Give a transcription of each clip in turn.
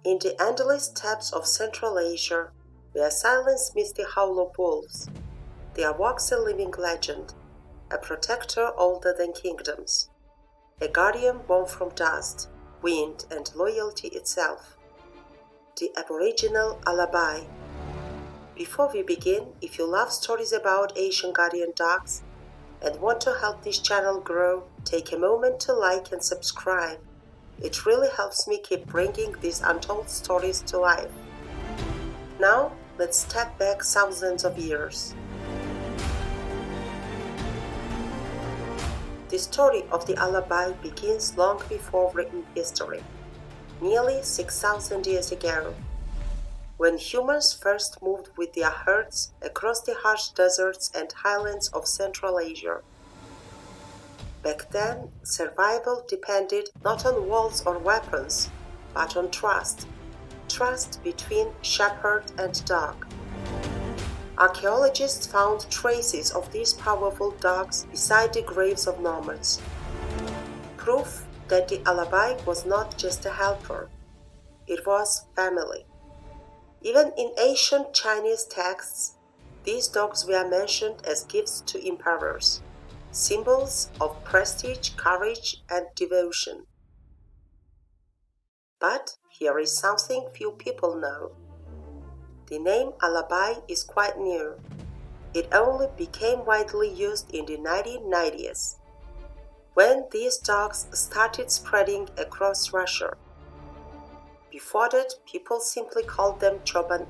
In the endless steppes of Central Asia, where silence meets the howl of wolves, there walks a living legend, a protector older than kingdoms, a guardian born from dust, wind, and loyalty itself, the Aboriginal Alabai. Before we begin, if you love stories about Asian guardian dogs and want to help this channel grow, take a moment to like and subscribe. It really helps me keep bringing these untold stories to life. Now, let's step back thousands of years. The story of the Alabai begins long before written history, nearly 6,000 years ago, when humans first moved with their herds across the harsh deserts and highlands of Central Asia. Back then, survival depended not on walls or weapons, but on trust. Trust between shepherd and dog. Archaeologists found traces of these powerful dogs beside the graves of nomads. Proof that the Alabai was not just a helper, it was family. Even in ancient Chinese texts, these dogs were mentioned as gifts to emperors, symbols of prestige, courage, and devotion. But here is something few people know. The name Alabai is quite new. It only became widely used in the 1990s, when these dogs started spreading across Russia. Before that, people simply called them choban,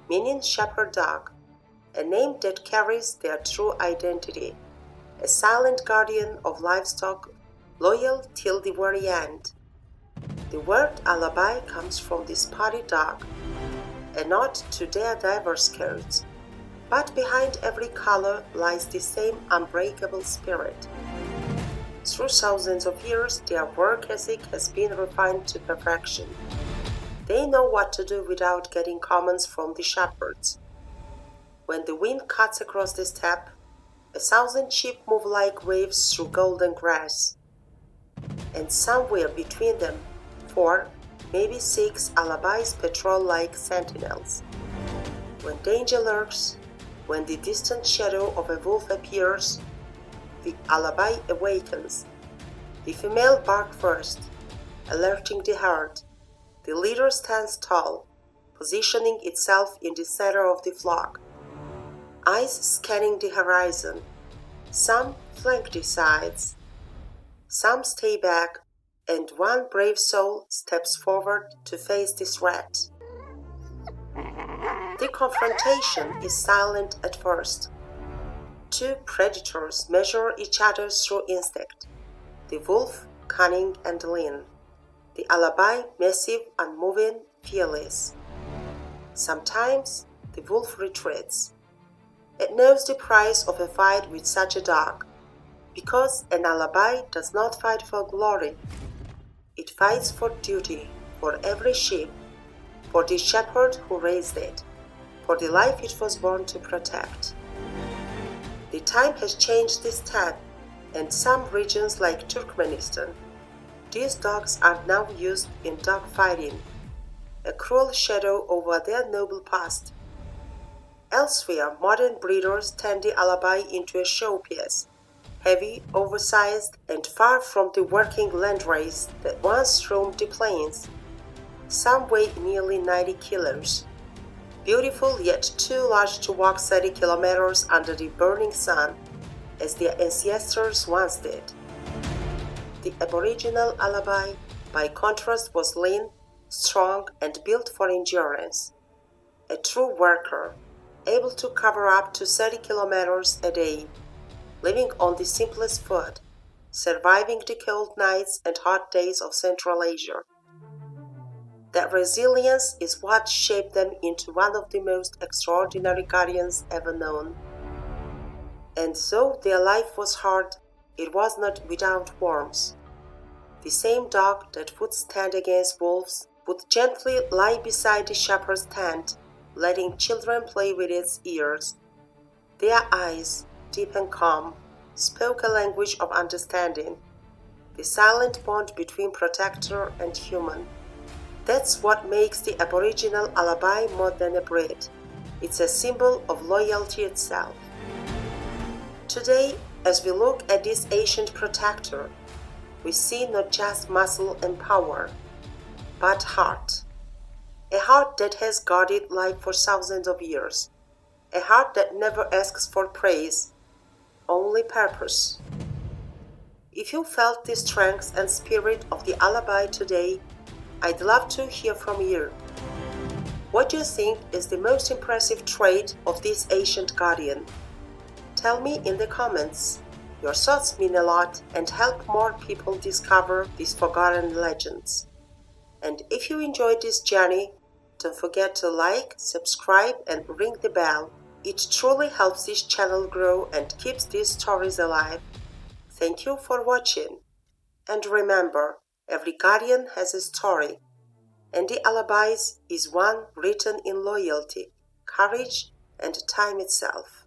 meaning shepherd dog, a name that carries their true identity. A silent guardian of livestock, loyal till the very end. The word Alabai comes from the spotted dog, a nod to their diverse coats, but behind every color lies the same unbreakable spirit. Through thousands of years, their work ethic has been refined to perfection. They know what to do without getting commands from the shepherds. When the wind cuts across the steppe, 1,000 sheep move like waves through golden grass, and somewhere between them, 4, maybe 6 Alabais patrol like sentinels. When danger lurks, when the distant shadow of a wolf appears, the Alabai awakens. The female barks first, alerting the herd. The leader stands tall, positioning itself in the center of the flock, eyes scanning the horizon. Some flank the sides, some stay back, and one brave soul steps forward to face the threat. The confrontation is silent at first. Two predators measure each other through instinct. The wolf, cunning and lean. The Alabai, massive, unmoving, fearless. Sometimes the wolf retreats. It knows the price of a fight with such a dog, because an Alabai does not fight for glory. It fights for duty, for every sheep, for the shepherd who raised it, for the life it was born to protect. The time has changed this steppe, and some regions like Turkmenistan, these dogs are now used in dog fighting, a cruel shadow over their noble past. Elsewhere, modern breeders turn the Alabai into a showpiece, heavy, oversized, and far from the working landrace that once roamed the plains. Some weigh nearly 90 kilos. Beautiful yet too large to walk 30 kilometers under the burning sun, as their ancestors once did. The Aboriginal Alabai, by contrast, was lean, strong, and built for endurance. A true worker, able to cover up to 30 kilometers a day, living on the simplest food, surviving the cold nights and hot days of Central Asia. That resilience is what shaped them into one of the most extraordinary guardians ever known. And though their life was hard, it was not without warmth. The same dog that would stand against wolves would gently lie beside the shepherd's tent, letting children play with its ears. Their eyes, deep and calm, spoke a language of understanding, the silent bond between protector and human. That's what makes the Aboriginal Alabai more than a breed. It's a symbol of loyalty itself. Today, as we look at this ancient protector, we see not just muscle and power, but heart. A heart that has guarded life for thousands of years. A heart that never asks for praise, only purpose. If you felt the strength and spirit of the Alabai today, I'd love to hear from you. What do you think is the most impressive trait of this ancient guardian? Tell me in the comments. Your thoughts mean a lot and help more people discover these forgotten legends. And if you enjoyed this journey, don't forget to like, subscribe and ring the bell. It truly helps this channel grow and keeps these stories alive. Thank you for watching. And remember, every guardian has a story. And the Alabai's is one written in loyalty, courage, and time itself.